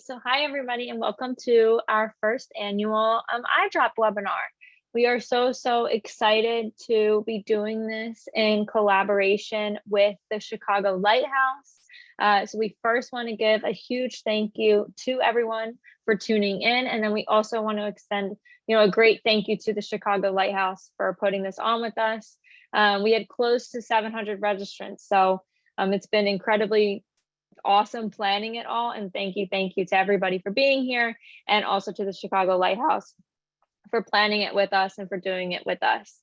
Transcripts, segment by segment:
So hi everybody and welcome to our first annual eye drop webinar. We are so excited to be doing this in collaboration with the Chicago Lighthouse. So we first want to give a huge thank you to everyone for tuning in, and then we also want to extend a great thank you to the Chicago Lighthouse for putting this on with us. We had close to 700 registrants, so it's been incredibly awesome planning it all, and thank you to everybody for being here, and also to the Chicago Lighthouse for planning it with us and for doing it with us.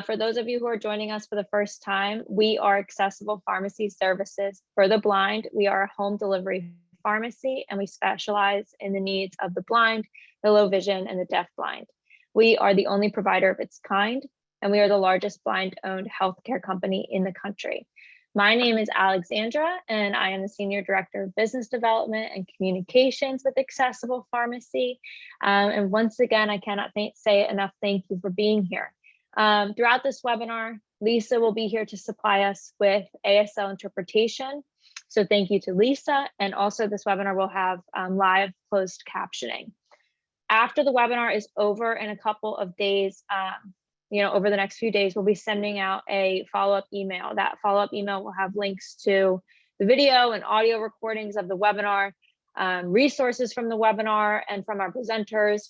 For those of you who are joining us for the first time, we are Accessible Pharmacy Services for the Blind. We are a home delivery pharmacy, and we specialize in the needs of the blind, the low vision, and the deafblind. We are the only provider of its kind, and we are the largest blind-owned healthcare company in the country. My name is Alexandra, and I am the Senior Director of Business Development and Communications with Accessible Pharmacy. And once again, I cannot say enough thank you for being here. Throughout this webinar, Lisa will be here to supply us with ASL interpretation. So thank you to Lisa. And also this webinar will have live closed captioning. After the webinar is over in a couple of days, over the next few days, we'll be sending out a follow-up email. That follow-up email will have links to the video and audio recordings of the webinar, resources from the webinar and from our presenters,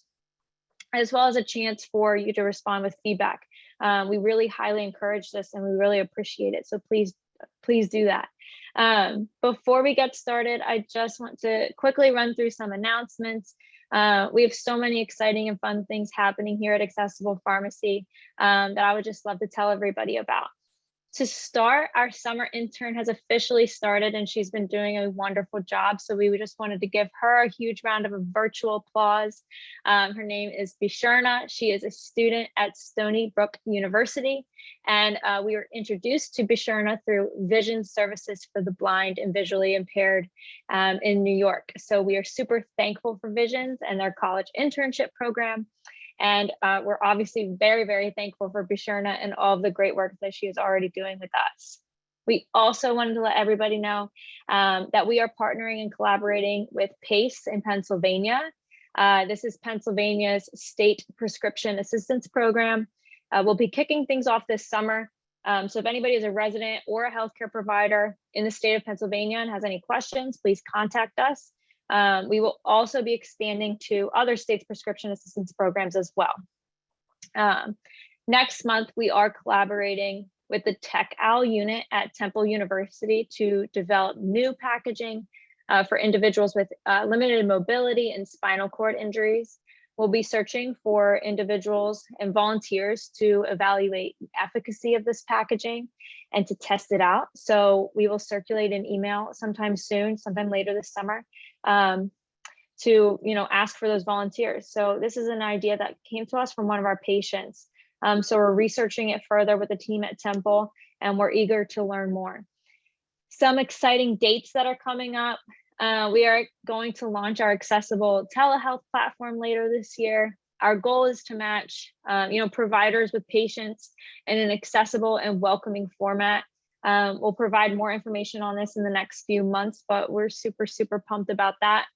as well as a chance for you to respond with feedback. We really highly encourage this and we really appreciate it. So please do that. Before we get started, I just want to quickly run through some announcements. We have so many exciting and fun things happening here at Accessible Pharmacy that I would just love to tell everybody about. To start, our summer intern has officially started and she's been doing a wonderful job. So we just wanted to give her a huge round of virtual applause. Her name is Bishurna. She is a student at Stony Brook University. And we were introduced to Bishurna through Vision Services for the Blind and Visually Impaired in New York. So we are super thankful for Visions and their college internship program. And we're obviously very thankful for Bishurna and all of the great work that she is already doing with us. We also wanted to let everybody know that we are partnering and collaborating with PACE in Pennsylvania. This is Pennsylvania's state prescription assistance program. We'll be kicking things off this summer. So if anybody is a resident or a healthcare provider in the state of Pennsylvania and has any questions, please contact us. We will also be expanding to other states' prescription assistance programs as well. Next month, we are collaborating with the Tech Owl unit at Temple University to develop new packaging for individuals with limited mobility and spinal cord injuries. We'll be searching for individuals and volunteers to evaluate the efficacy of this packaging and to test it out. So we will circulate an email sometime soon, sometime later this summer, to ask for those volunteers. So this is an idea that came to us from one of our patients. So we're researching it further with the team at Temple, and we're eager to learn more. Some exciting dates that are coming up. We are going to launch our accessible telehealth platform later this year. Our goal is to match providers with patients in an accessible and welcoming format. We'll provide more information on this in the next few months, but we're super pumped about that.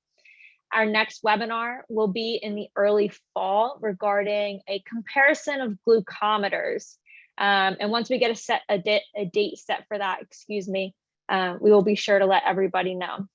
Our next webinar will be in the early fall regarding a comparison of glucometers. And once we get a date set for that, we will be sure to let everybody know.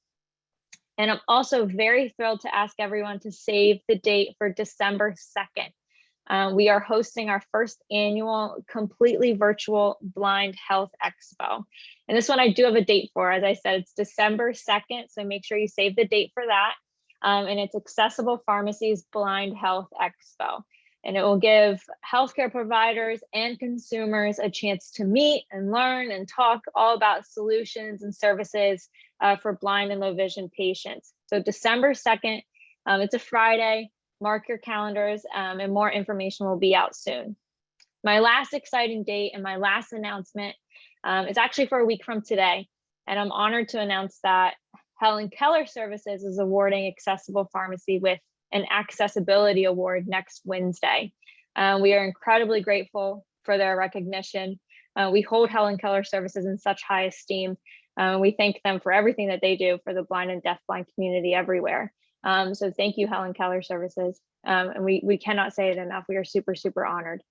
And I'm also very thrilled to ask everyone to save the date for December 2nd. We are hosting our first annual completely virtual Blind Health Expo. And this one I do have a date for. As I said, it's December 2nd, so make sure you save the date for that. And it's Accessible Pharmacy's Blind Health Expo. And it will give healthcare providers and consumers a chance to meet and learn and talk all about solutions and services for blind and low vision patients. So December 2nd, it's a Friday. Mark your calendars, and more information will be out soon. My last exciting date and my last announcement is actually for a week from today. And I'm honored to announce that Helen Keller Services is awarding Accessible Pharmacy with an Accessibility Award next Wednesday. We are incredibly grateful for their recognition. We hold Helen Keller Services in such high esteem. We thank them for everything that they do for the blind and deafblind community everywhere. So thank you, Helen Keller Services. And we cannot say it enough. We are super, super honored.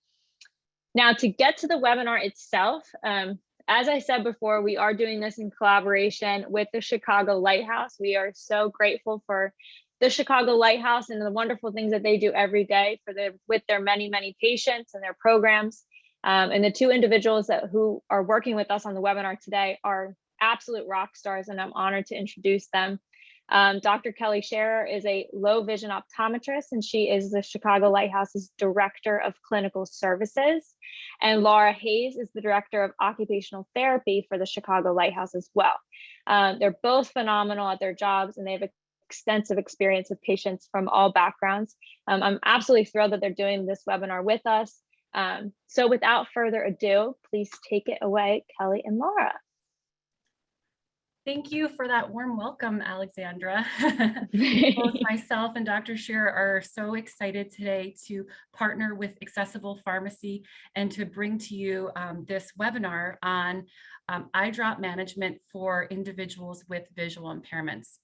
Now, to get to the webinar itself, as I said before, we are doing this in collaboration with the Chicago Lighthouse. We are so grateful for the Chicago Lighthouse and the wonderful things that they do every day with their many, many patients and their programs. And the two individuals who are working with us on the webinar today are absolute rock stars, and I'm honored to introduce them. Dr. Kelly Scherer is a low vision optometrist, and she is the Chicago Lighthouse's Director of Clinical Services. And Laura Hayes is the Director of Occupational Therapy for the Chicago Lighthouse as well. They're both phenomenal at their jobs, and they have extensive experience with patients from all backgrounds. I'm absolutely thrilled that they're doing this webinar with us. So without further ado, please take it away, Kelly and Laura. Thank you for that warm welcome, Alexandra. Both myself and Dr. Scherer are so excited today to partner with Accessible Pharmacy and to bring to you this webinar on eye drop management for individuals with visual impairments.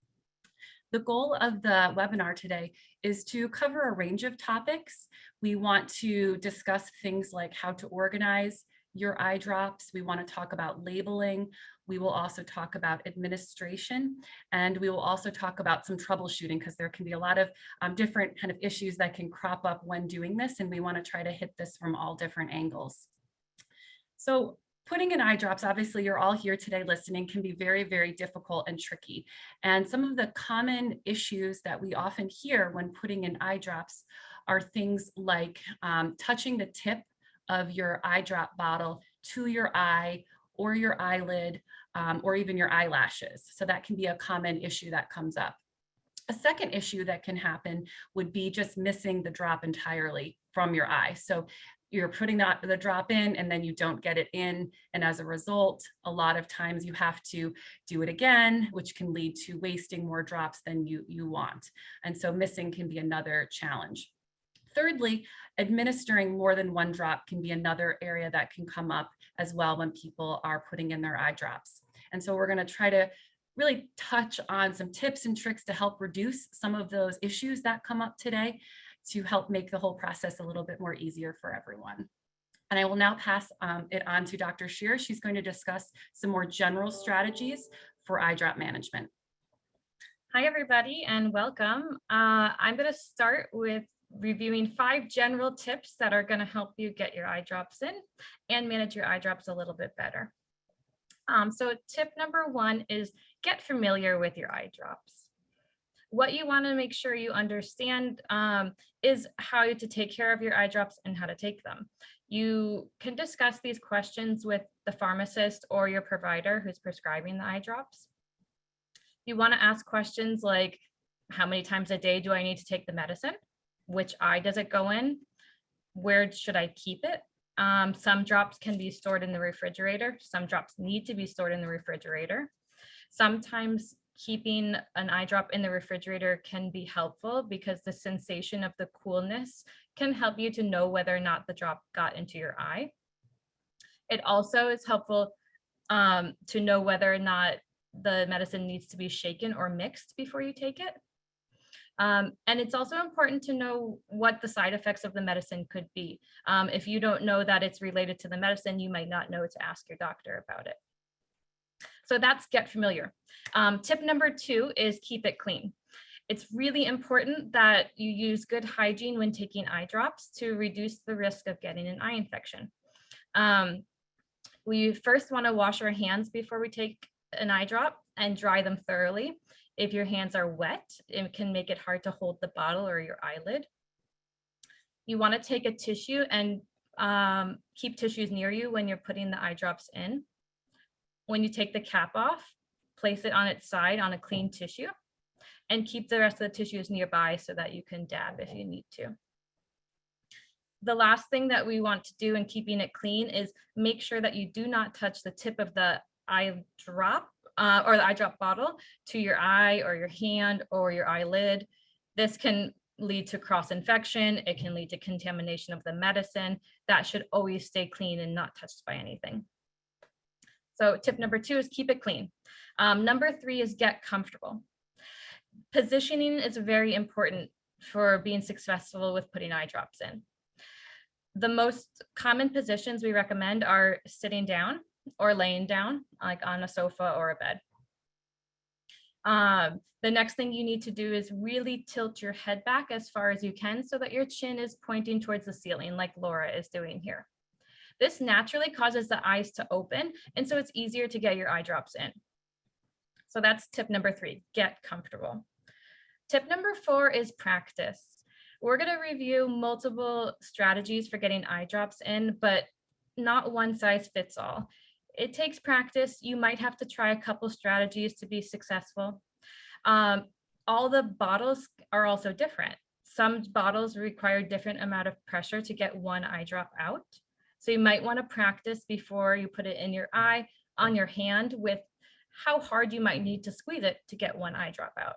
The goal of the webinar today is to cover a range of topics. We want to discuss things like how to organize your eye drops. We want to talk about labeling. We will also talk about administration, and we will also talk about some troubleshooting, because there can be a lot of different kind of issues that can crop up when doing this, and we want to try to hit this from all different angles. So putting in eye drops, obviously you're all here today listening, can be very, very difficult and tricky. And some of the common issues that we often hear when putting in eye drops are things like touching the tip of your eye drop bottle to your eye or your eyelid, or even your eyelashes. So that can be a common issue that comes up. A second issue that can happen would be just missing the drop entirely from your eye. So you're putting the drop in and then you don't get it in. And as a result, a lot of times you have to do it again, which can lead to wasting more drops than you want. And so missing can be another challenge. Thirdly, administering more than one drop can be another area that can come up as well when people are putting in their eye drops. And so we're going to try to really touch on some tips and tricks to help reduce some of those issues that come up today, to help make the whole process a little bit more easier for everyone. And I will now pass it on to Dr. Scherer. She's going to discuss some more general strategies for eye drop management. Hi, everybody, and welcome. I'm going to start with reviewing 5 general tips that are going to help you get your eye drops in and manage your eye drops a little bit better. So tip number 1 is get familiar with your eye drops. What you want to make sure you understand is how to take care of your eye drops and how to take them. You can discuss these questions with the pharmacist or your provider who's prescribing the eye drops. You want to ask questions like, how many times a day do I need to take the medicine? Which eye does it go in? Where should I keep it? Some drops can be stored in the refrigerator. Some drops need to be stored in the refrigerator. Sometimes keeping an eye drop in the refrigerator can be helpful because the sensation of the coolness can help you to know whether or not the drop got into your eye. It also is helpful to know whether or not the medicine needs to be shaken or mixed before you take it. And it's also important to know what the side effects of the medicine could be. If you don't know that it's related to the medicine, you might not know to ask your doctor about it. So that's get familiar. Tip number 2 is keep it clean. It's really important that you use good hygiene when taking eye drops to reduce the risk of getting an eye infection. We first want to wash our hands before we take an eye drop and dry them thoroughly. If your hands are wet, it can make it hard to hold the bottle or your eyelid. You want to take a tissue and keep tissues near you when you're putting the eye drops in. When you take the cap off, place it on its side on a clean tissue and keep the rest of the tissues nearby so that you can dab if you need to. The last thing that we want to do in keeping it clean is make sure that you do not touch the tip of the eye drop or the eye drop bottle to your eye or your hand or your eyelid. This can lead to cross infection. It can lead to contamination of the medicine. That should always stay clean and not touched by anything. So tip number 2 is keep it clean. Number 3 is get comfortable. Positioning is very important for being successful with putting eye drops in. The most common positions we recommend are sitting down or laying down, like on a sofa or a bed. The next thing you need to do is really tilt your head back as far as you can so that your chin is pointing towards the ceiling, like Laura is doing here. This naturally causes the eyes to open, and so it's easier to get your eye drops in. So that's tip number 3, get comfortable. Tip number 4 is practice. We're going to review multiple strategies for getting eye drops in, but not one size fits all. It takes practice. You might have to try a couple strategies to be successful. All the bottles are also different. Some bottles require different amount of pressure to get one eye drop out. So you might want to practice before you put it in your eye on your hand with how hard you might need to squeeze it to get one eye drop out.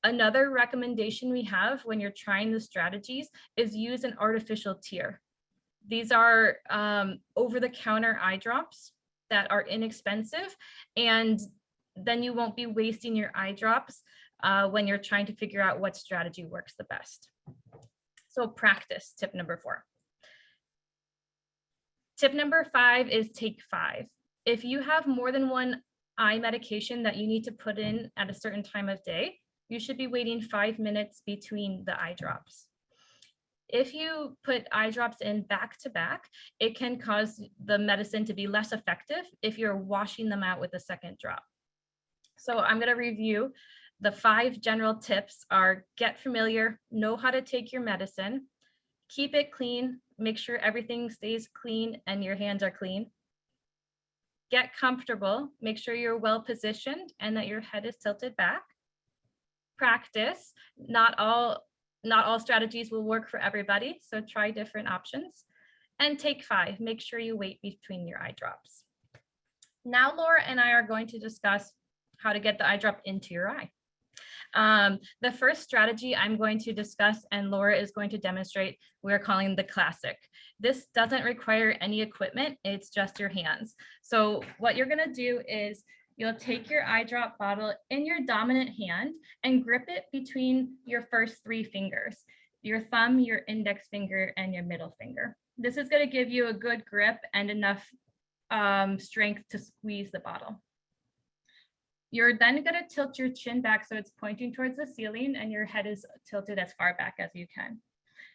Another recommendation we have when you're trying the strategies is use an artificial tear. These are over-the-counter eye drops that are inexpensive, and then you won't be wasting your eye drops when you're trying to figure out what strategy works the best. So practice, tip number 4. Tip number 5 is take 5. If you have more than one eye medication that you need to put in at a certain time of day, you should be waiting 5 minutes between the eye drops. If you put eye drops in back to back, it can cause the medicine to be less effective if you're washing them out with a second drop. So I'm going to review the 5 general tips are: get familiar, know how to take your medicine, keep it clean, make sure everything stays clean and your hands are clean. Get comfortable, make sure you're well positioned and that your head is tilted back. Practice, not all strategies will work for everybody, so try different options. And take 5, make sure you wait between your eye drops. Now Laura and I are going to discuss how to get the eye drop into your eye. The first strategy I'm going to discuss and Laura is going to demonstrate, we're calling the classic. This doesn't require any equipment, it's just your hands. So what you're going to do is you'll take your eye drop bottle in your dominant hand and grip it between your first 3 fingers, your thumb, your index finger, and your middle finger. This is going to give you a good grip and enough strength to squeeze the bottle. You're then going to tilt your chin back so it's pointing towards the ceiling and your head is tilted as far back as you can.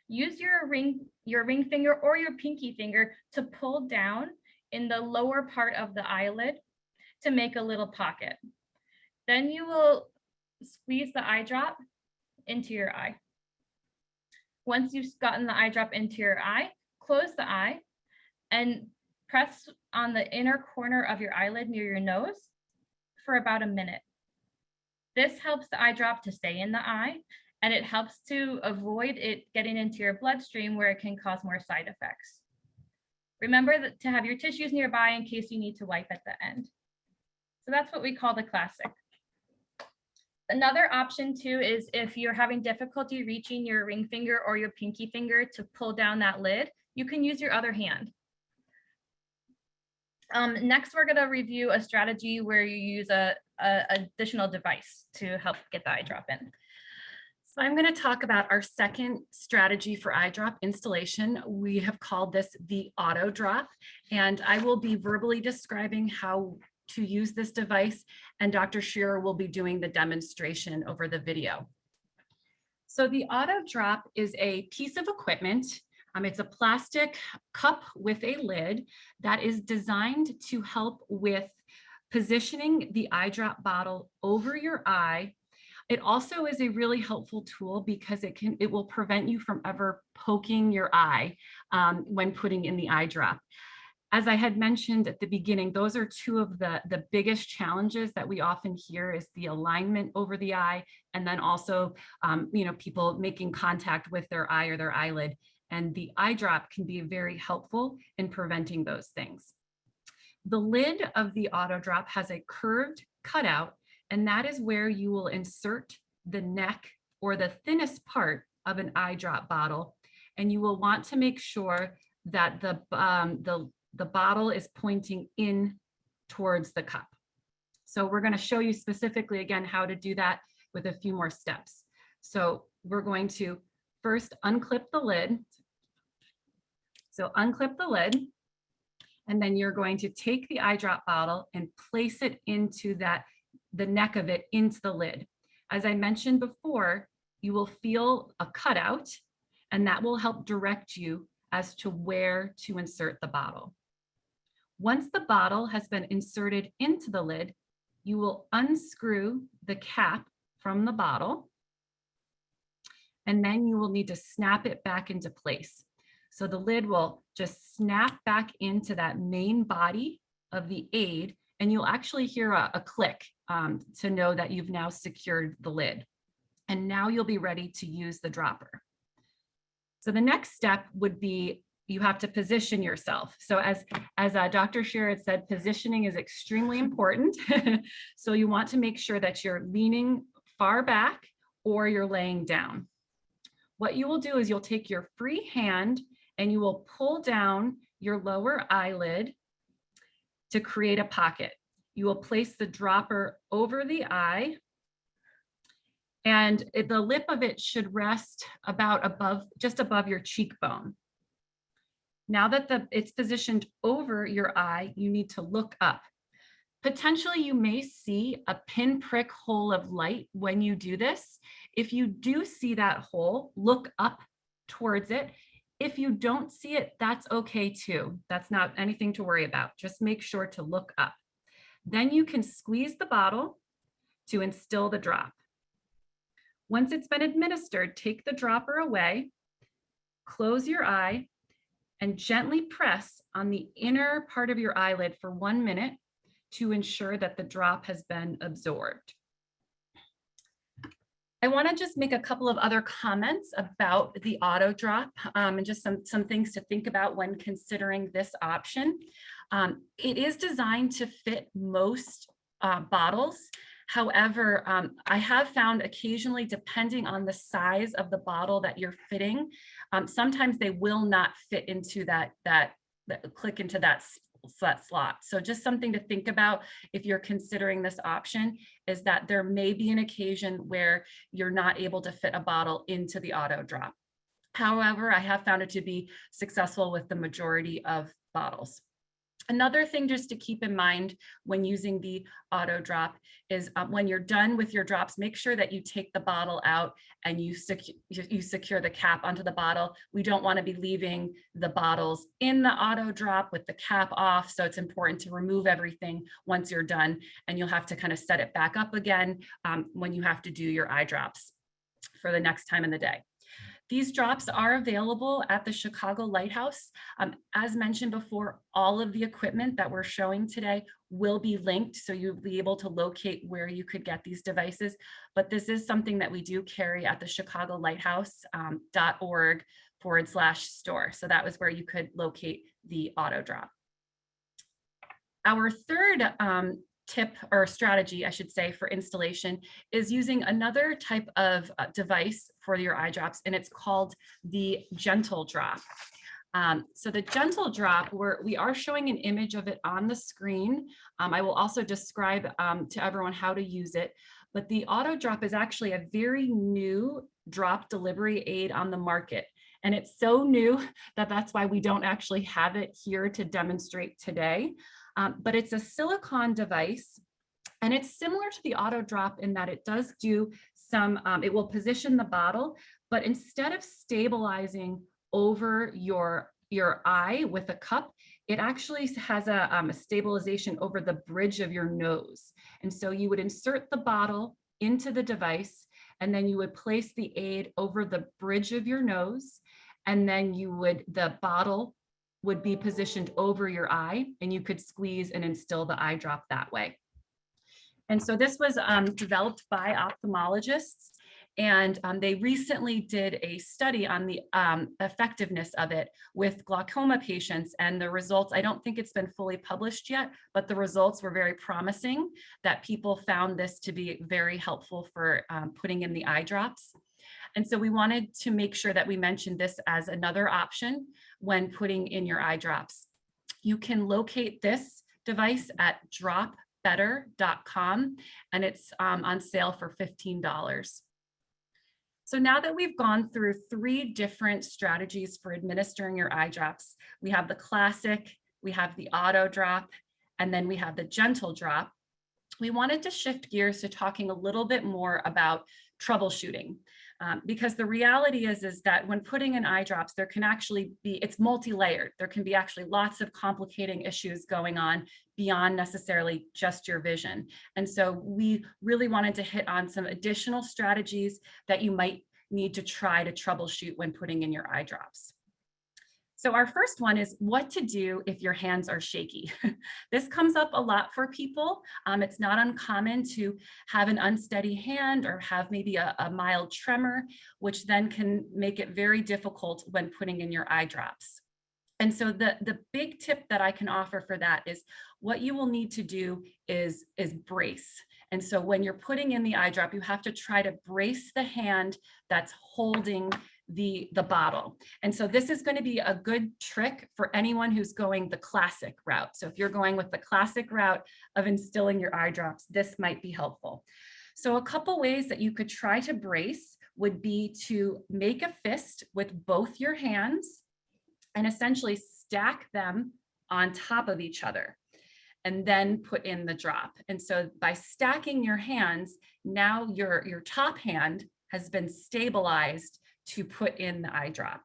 Use your ring finger or your pinky finger to pull down in the lower part of the eyelid to make a little pocket. Then you will squeeze the eye drop into your eye. Once you've gotten the eye drop into your eye, close the eye and press on the inner corner of your eyelid near your nose for about a minute. This helps the eye drop to stay in the eye, and it helps to avoid it getting into your bloodstream where it can cause more side effects. Remember to have your tissues nearby in case you need to wipe at the end. So that's what we call the classic. Another option too is if you're having difficulty reaching your ring finger or your pinky finger to pull down that lid, you can use your other hand. Next, we're going to review a strategy where you use a additional device to help get the eye drop in. So I'm going to talk about our second strategy for eye drop installation. We have called this the auto drop, and I will be verbally describing how to use this device, and Dr. Shearer will be doing the demonstration over the video. So the auto drop is a piece of equipment. It's a plastic cup with a lid that is designed to help with positioning the eye drop bottle over your eye. It also is a really helpful tool because it will prevent you from ever poking your eye when putting in the eye drop. As I had mentioned at the beginning, those are 2 of the biggest challenges that we often hear is the alignment over the eye, and then also people making contact with their eye or their eyelid. And the eye drop can be very helpful in preventing those things. The lid of the auto drop has a curved cutout, and that is where you will insert the neck or the thinnest part of an eye drop bottle. And you will want to make sure that the bottle is pointing in towards the cup. So we're going to show you specifically again how to do that. with a few more steps. So we're going to first unclip the lid. So unclip the lid, and then you're going to take the eye drop bottle and place it into the neck of it into the lid. As I mentioned before, you will feel a cutout, and that will help direct you as to where to insert the bottle. Once the bottle has been inserted into the lid, you will unscrew the cap from the bottle, and then you will need to snap it back into place. So the lid will just snap back into that main body of the aid, and you'll actually hear a click to know that you've now secured the lid. And now you'll be ready to use the dropper. So the next step would be you have to position yourself. So as Dr. Shearer had said, positioning is extremely important. So you want to make sure that you're leaning far back or you're laying down. What you will do is you'll take your free hand and you will pull down your lower eyelid to create a pocket. You will place the dropper over the eye, and the lip of it should rest just above your cheekbone. Now that it's positioned over your eye, you need to look up. Potentially, you may see a pinprick hole of light when you do this. If you do see that hole, look up towards it. If you don't see it, that's okay too. That's not anything to worry about. Just make sure to look up. Then you can squeeze the bottle to instill the drop. Once it's been administered, take the dropper away, close your eye, and gently press on the inner part of your eyelid for 1 minute to ensure that the drop has been absorbed. I want to just make a couple of other comments about the auto drop and just some things to think about when considering this option. It is designed to fit most bottles. However, I have found occasionally, depending on the size of the bottle that you're fitting, sometimes they will not fit into that click into that slot. So just something to think about if you're considering this option is that there may be an occasion where you're not able to fit a bottle into the auto drop. However, I have found it to be successful with the majority of bottles. Another thing just to keep in mind when using the auto drop is when you're done with your drops, make sure that you take the bottle out and you secure the cap onto the bottle. We don't want to be leaving the bottles in the auto drop with the cap off. So it's important to remove everything once you're done, and you'll have to kind of set it back up again when you have to do your eye drops for the next time in the day. These drops are available at the Chicago Lighthouse. As mentioned before, all of the equipment that we're showing today will be linked, so you'll be able to locate where you could get these devices. But this is something that we do carry at the Chicago Lighthouse.org/store. So that was where you could locate the auto drop. Our third tip or strategy, I should say, for installation is using another type of device for your eye drops, and it's called the gentle drop. So the gentle drop, we are showing an image of it on the screen. I will also describe to everyone how to use it, but the auto drop is actually a very new drop delivery aid on the market. And it's so new that that's why we don't actually have it here to demonstrate today. But it's a silicone device, and it's similar to the auto drop in that it does do some, it will position the bottle, but instead of stabilizing over your eye with a cup, it actually has a stabilization over the bridge of your nose. And so you would insert the bottle into the device, and then you would place the aid over the bridge of your nose, and then the bottle would be positioned over your eye, and you could squeeze and instill the eye drop that way. And so this was developed by ophthalmologists, and they recently did a study on the effectiveness of it with glaucoma patients, and the results, I don't think it's been fully published yet, but the results were very promising, that people found this to be very helpful for putting in the eye drops. And so we wanted to make sure that we mentioned this as another option when putting in your eye drops. You can locate this device at drop better.com, and it's on sale for $15. So now that we've gone through 3 different strategies for administering your eye drops, we have the classic, we have the auto drop, and then we have the gentle drop. We wanted to shift gears to talking a little bit more about troubleshooting. Because the reality is that when putting in eye drops, there can actually be, it's multi-layered. There can be actually lots of complicating issues going on beyond necessarily just your vision. And so we really wanted to hit on some additional strategies that you might need to try to troubleshoot when putting in your eye drops. So our first one is what to do if your hands are shaky. This comes up a lot for people. It's not uncommon to have an unsteady hand or have maybe a mild tremor, which then can make it very difficult when putting in your eye drops. And so the big tip that I can offer for that is what you will need to do is brace. And so when you're putting in the eye drop, you have to try to brace the hand that's holding the bottle. And so this is going to be a good trick for anyone who's going the classic route. So if you're going with the classic route of instilling your eye drops, this might be helpful. So a couple ways that you could try to brace would be to make a fist with both your hands and essentially stack them on top of each other and then put in the drop. And so by stacking your hands, now your top hand has been stabilized to put in the eye drop.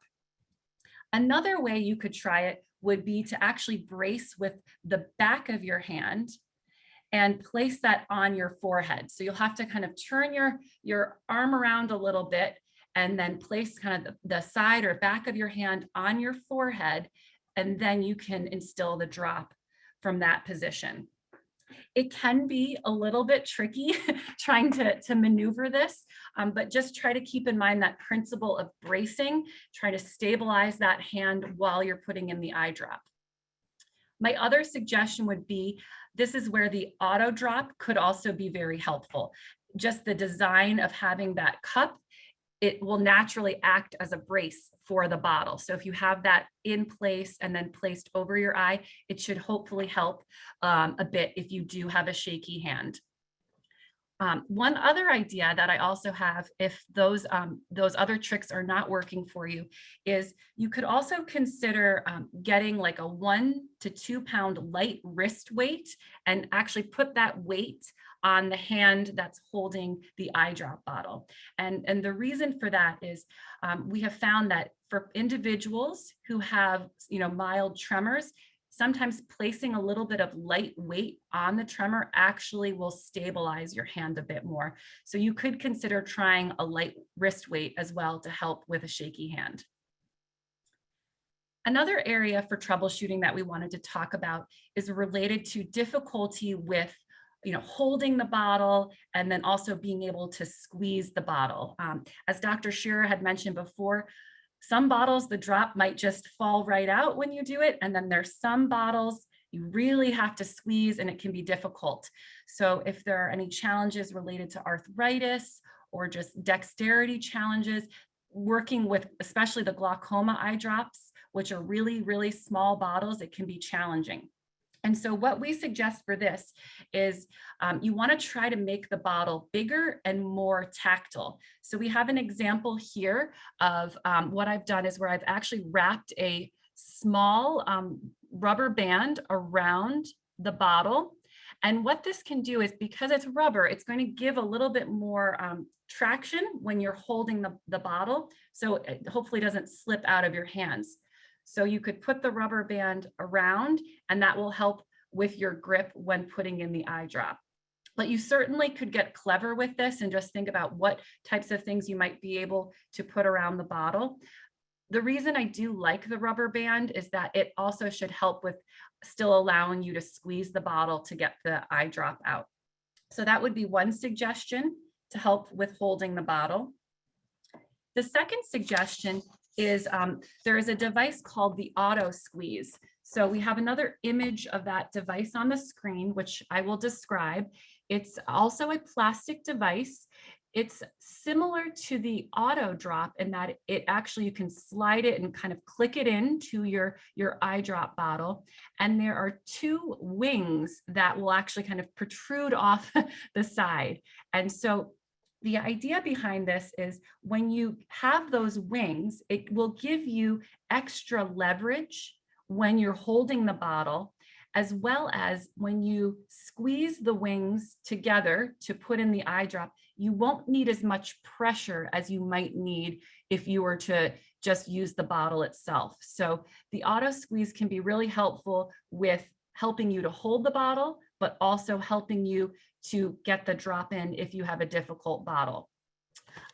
Another way you could try it would be to actually brace with the back of your hand and place that on your forehead. So you'll have to kind of turn your arm around a little bit and then place kind of the side or back of your hand on your forehead, and then you can instill the drop from that position. It can be a little bit tricky trying to maneuver this, but just try to keep in mind that principle of bracing, try to stabilize that hand while you're putting in the eye drop. My other suggestion would be, this is where the auto drop could also be very helpful. Just the design of having that cup, it will naturally act as a brace for the bottle. So if you have that in place and then placed over your eye, it should hopefully help a bit if you do have a shaky hand. One other idea that I also have, if those other tricks are not working for you, is you could also consider getting like a 1 to 2 pound light wrist weight and actually put that weight on the hand that's holding the eye drop bottle. And the reason for that is we have found that for individuals who have, mild tremors, sometimes placing a little bit of light weight on the tremor actually will stabilize your hand a bit more. So you could consider trying a light wrist weight as well to help with a shaky hand. Another area for troubleshooting that we wanted to talk about is related to difficulty with holding the bottle and then also being able to squeeze the bottle. As Dr. Shearer had mentioned before, some bottles, the drop might just fall right out when you do it. And then there's some bottles you really have to squeeze and it can be difficult. So if there are any challenges related to arthritis or just dexterity challenges, working with especially the glaucoma eye drops, which are really, really small bottles, it can be challenging. And so what we suggest for this is you want to try to make the bottle bigger and more tactile. So we have an example here of what I've done is where I've actually wrapped a small rubber band around the bottle. And what this can do is, because it's rubber, it's going to give a little bit more traction when you're holding the bottle. So it hopefully doesn't slip out of your hands. So you could put the rubber band around and that will help with your grip when putting in the eye drop. But you certainly could get clever with this and just think about what types of things you might be able to put around the bottle. The reason I do like the rubber band is that it also should help with still allowing you to squeeze the bottle to get the eye drop out. So that would be one suggestion to help with holding the bottle. The second suggestion is there is a device called the auto squeeze. So we have another image of that device on the screen, which I will describe. It's also a plastic device. It's similar to the auto drop in that it actually, you can slide it and kind of click it into your eye drop bottle. And there are two wings that will actually kind of protrude off the side. And so the idea behind this is when you have those wings, it will give you extra leverage when you're holding the bottle, as well as when you squeeze the wings together to put in the eye drop, you won't need as much pressure as you might need if you were to just use the bottle itself. So the auto squeeze can be really helpful with helping you to hold the bottle, but also helping you to get the drop in if you have a difficult bottle.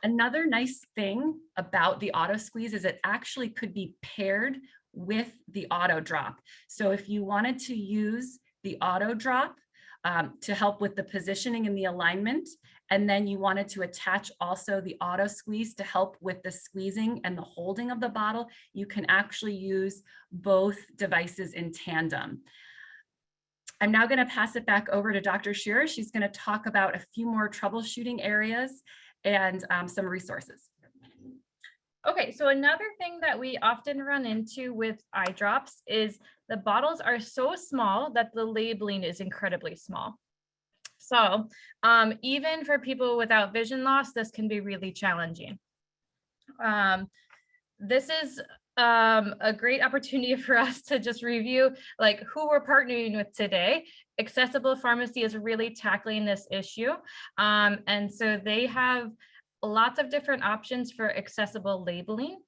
Another nice thing about the auto squeeze is it actually could be paired with the auto drop. So if you wanted to use the auto drop to help with the positioning and the alignment, and then you wanted to attach also the auto squeeze to help with the squeezing and the holding of the bottle, you can actually use both devices in tandem. I'm now going to pass it back over to Dr. Shearer. She's going to talk about a few more troubleshooting areas and some resources. Okay, so another thing that we often run into with eye drops is the bottles are so small that the labeling is incredibly small. So even for people without vision loss, this can be really challenging. This is a great opportunity for us to just review like who we're partnering with today. Accessible Pharmacy is really tackling this issue. And so they have lots of different options for accessible labeling.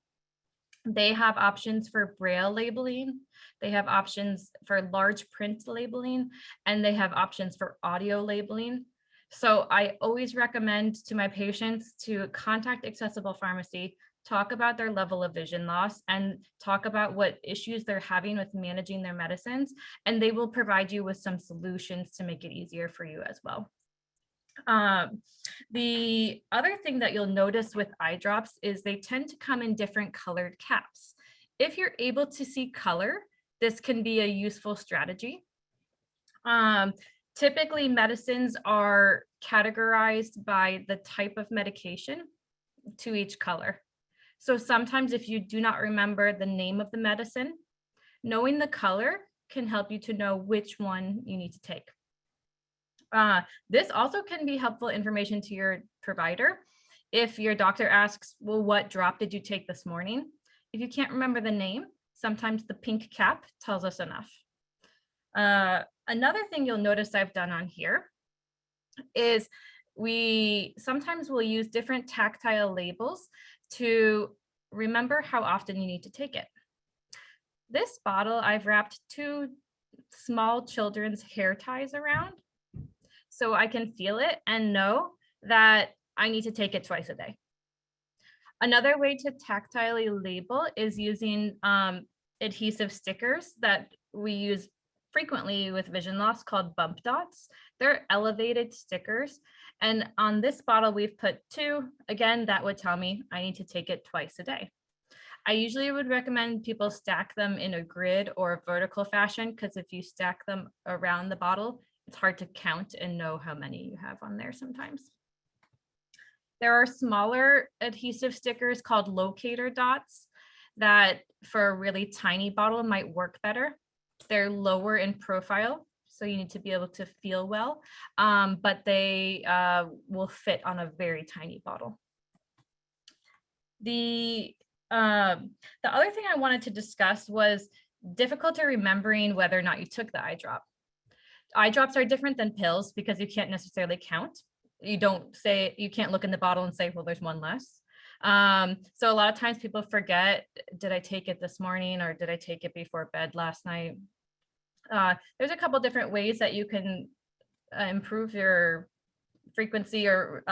They have options for Braille labeling. They have options for large print labeling, and they have options for audio labeling. So I always recommend to my patients to contact Accessible Pharmacy, talk about their level of vision loss, and talk about what issues they're having with managing their medicines, and they will provide you with some solutions to make it easier for you as well. The other thing that you'll notice with eye drops is they tend to come in different colored caps. If you're able to see color, this can be a useful strategy. Typically, medicines are categorized by the type of medication to each color. So sometimes if you do not remember the name of the medicine, knowing the color can help you to know which one you need to take. This also can be helpful information to your provider. If your doctor asks, well, what drop did you take this morning? If you can't remember the name, sometimes the pink cap tells us enough. Another thing you'll notice I've done on here is we sometimes will use different tactile labels to remember how often you need to take it. This bottle, I've wrapped 2 small children's hair ties around, so I can feel it and know that I need to take it twice a day. Another way to tactilely label is using adhesive stickers that we use frequently with vision loss called bump dots. They're elevated stickers. And on this bottle, we've put 2. Again, that would tell me I need to take it twice a day. I usually would recommend people stack them in a grid or a vertical fashion, because if you stack them around the bottle, it's hard to count and know how many you have on there sometimes. There are smaller adhesive stickers called locator dots that for a really tiny bottle might work better. They're lower in profile, so you need to be able to feel well, but they will fit on a very tiny bottle. The other thing I wanted to discuss was difficulty remembering whether or not you took the eye drop. Eye drops are different than pills because you can't necessarily count. You can't look in the bottle and say, well, there's one less. So a lot of times people forget, did I take it this morning or did I take it before bed last night? There's a couple different ways that you can improve your frequency or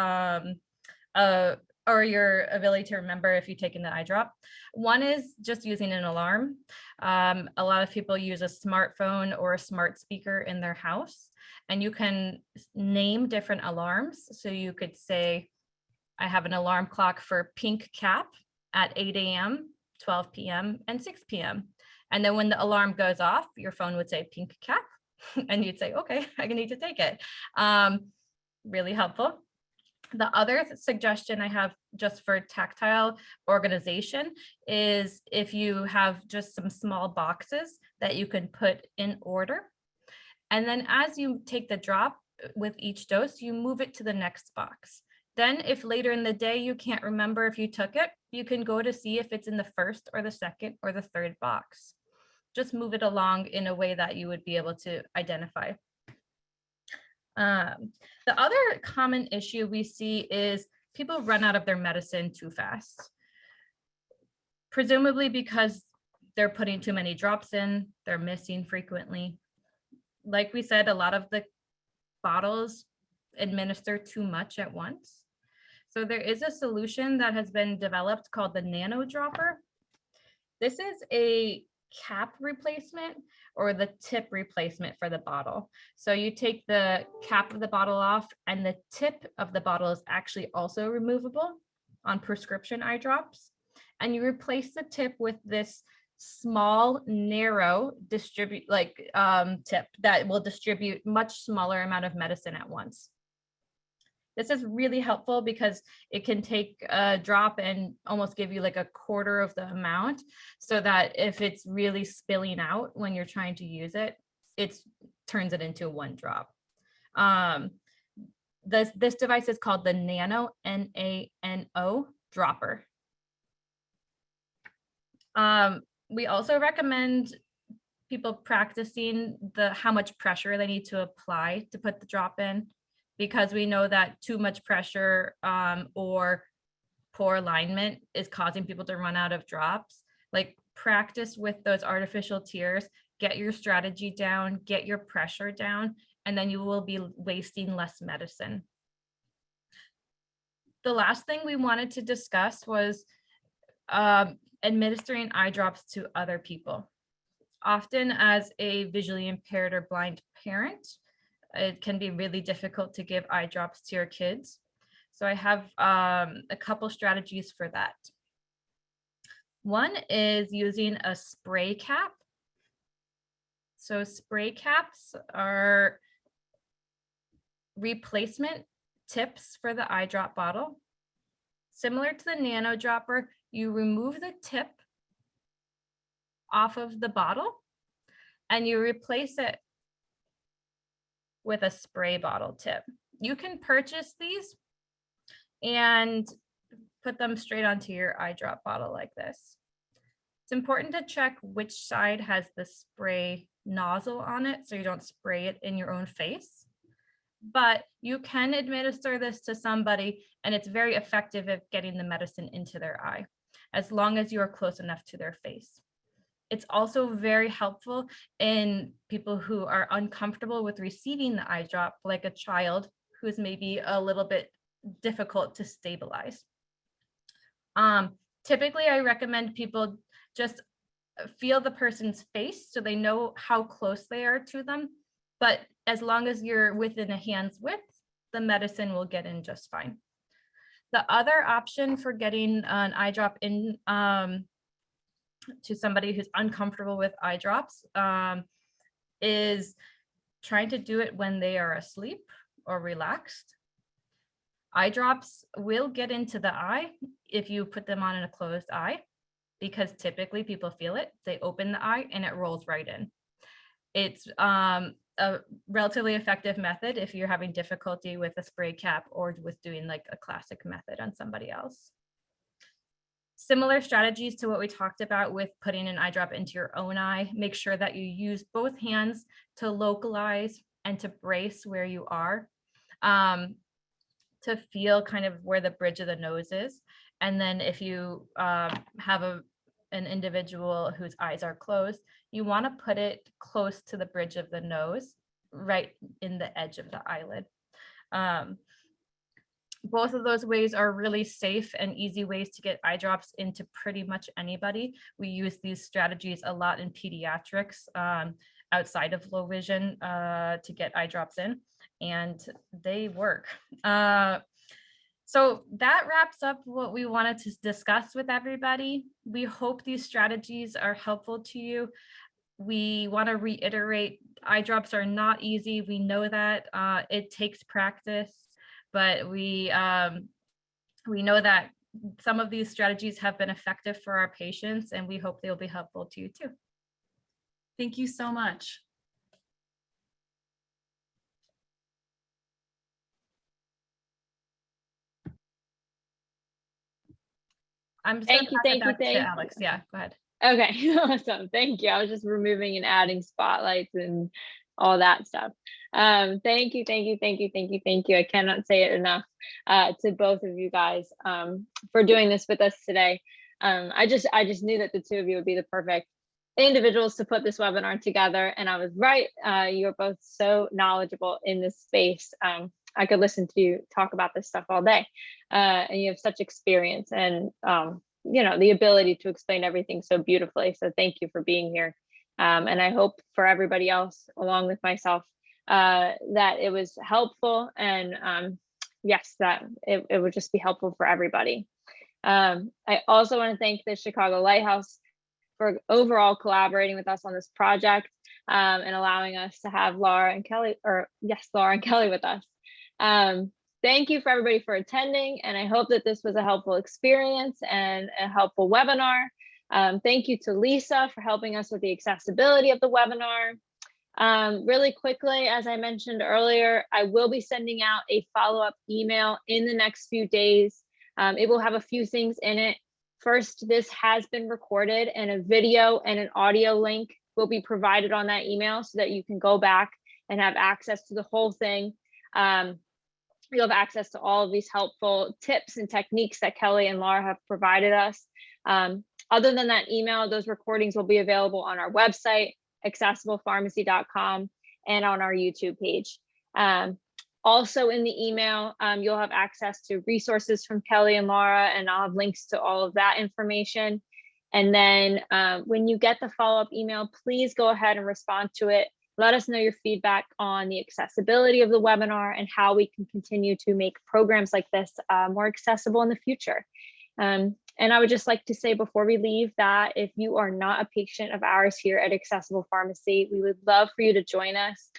your ability to remember if you've taken the eye drop. One is just using an alarm. A lot of people use a smartphone or a smart speaker in their house, and you can name different alarms. So you could say, I have an alarm clock for pink cap at 8 a.m., 12 p.m., and 6 p.m. And then when the alarm goes off, your phone would say pink cap, and you'd say, okay, I need to take it. Really helpful. The other suggestion I have just for tactile organization is if you have just some small boxes that you can put in order. And then as you take the drop with each dose, you move it to the next box. Then if later in the day you can't remember if you took it, you can go to see if it's in the first or the second or the third box. Just move it along in a way that you would be able to identify. The other common issue we see is people run out of their medicine too fast. Presumably because they're putting too many drops in, they're missing frequently. Like we said, a lot of the bottles administer too much at once. So there is a solution that has been developed called the nano dropper. This is a cap replacement or the tip replacement for the bottle. So you take the cap of the bottle off, and the tip of the bottle is actually also removable on prescription eye drops. And you replace the tip with this small, narrow tip that will distribute much smaller amount of medicine at once. This is really helpful because it can take a drop and almost give you like a quarter of the amount, so that if it's really spilling out when you're trying to use it, it turns it into one drop. This device is called the Nano, N-A-N-O dropper. We also recommend people practicing how much pressure they need to apply to put the drop in, because we know that too much pressure or poor alignment is causing people to run out of drops. Like, practice with those artificial tears, get your strategy down, get your pressure down, and then you will be wasting less medicine. The last thing we wanted to discuss was administering eye drops to other people. Often as a visually impaired or blind parent, it can be really difficult to give eye drops to your kids. So I have a couple strategies for that. One is using a spray cap. So spray caps are replacement tips for the eye drop bottle. Similar to the nano dropper, you remove the tip off of the bottle and you replace it with a spray bottle tip. You can purchase these and put them straight onto your eye drop bottle like this. It's important to check which side has the spray nozzle on it so you don't spray it in your own face. But you can administer this to somebody and it's very effective at getting the medicine into their eye, as long as you are close enough to their face. It's also very helpful in people who are uncomfortable with receiving the eye drop, like a child who's maybe a little bit difficult to stabilize. Typically, I recommend people just feel the person's face so they know how close they are to them. But as long as you're within a hand's width, the medicine will get in just fine. The other option for getting an eye drop in to somebody who's uncomfortable with eye drops is trying to do it when they are asleep or relaxed. Eye drops will get into the eye if you put them on in a closed eye, because typically people feel it. They open the eye and it rolls right in. It's a relatively effective method if you're having difficulty with a spray cap or with doing like a classic method on somebody else. Similar strategies to what we talked about with putting an eye drop into your own eye. Make sure that you use both hands to localize and to brace where you are, to feel kind of where the bridge of the nose is. And then if you have an individual whose eyes are closed, you want to put it close to the bridge of the nose, right in the edge of the eyelid. Both of those ways are really safe and easy ways to get eye drops into pretty much anybody. We use these strategies a lot in pediatrics outside of low vision to get eye drops in, and they work. So that wraps up what we wanted to discuss with everybody. We hope these strategies are helpful to you. We want to reiterate, eye drops are not easy. We know that it takes practice. but we know that some of these strategies have been effective for our patients, and we hope they'll be helpful to you too. Thank you so much. I'm just going to pass it back to thank Alex. you. Yeah, go ahead. Okay, awesome. Thank you. I was just removing and adding spotlights and all that stuff. Thank you. I cannot say it enough to both of you guys for doing this with us today. I just knew that the two of you would be the perfect individuals to put this webinar together, and I was right. You're both so knowledgeable in this space. I could listen to you talk about this stuff all day, and you have such experience and the ability to explain everything so beautifully. So thank you for being here. And I hope for everybody else, along with myself, that it was helpful, and yes, that it would just be helpful for everybody. I also want to thank the Chicago Lighthouse for overall collaborating with us on this project, and allowing us to have Laura and Kelly with us. Thank you for everybody for attending, and I hope that this was a helpful experience and a helpful webinar. Thank you to Lisa for helping us with the accessibility of the webinar. Really quickly, as I mentioned earlier, I will be sending out a follow-up email in the next few days. It will have a few things in it. First, this has been recorded, and a video and an audio link will be provided on that email so that you can go back and have access to the whole thing. You'll have access to all of these helpful tips and techniques that Kelly and Laura have provided us. Other than that email, those recordings will be available on our website, accessiblepharmacy.com, and on our YouTube page. Also in the email, you'll have access to resources from Kelly and Laura, and I'll have links to all of that information. And then when you get the follow-up email, please go ahead and respond to it. Let us know your feedback on the accessibility of the webinar and how we can continue to make programs like this more accessible in the future. And I would just like to say before we leave that if you are not a patient of ours here at Accessible Pharmacy, we would love for you to join us.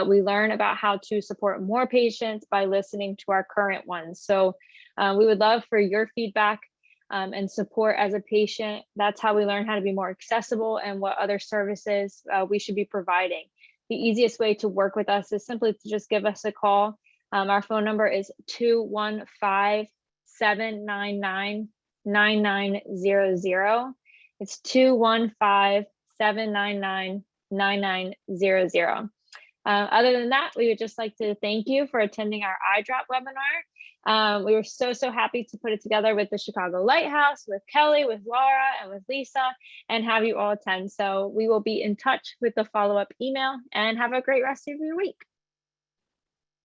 We learn about how to support more patients by listening to our current ones. So we would love for your feedback and support as a patient. That's how we learn how to be more accessible and what other services we should be providing. The easiest way to work with us is simply to just give us a call. Our phone number is 215-799-9900. It's 215-799-9900. Other than that, we would just like to thank you for attending our eye drop webinar. We were so happy to put it together with the Chicago Lighthouse, with Kelly, with Laura, and with Lisa, and have you all attend. So we will be in touch with the follow-up email, and have a great rest of your week.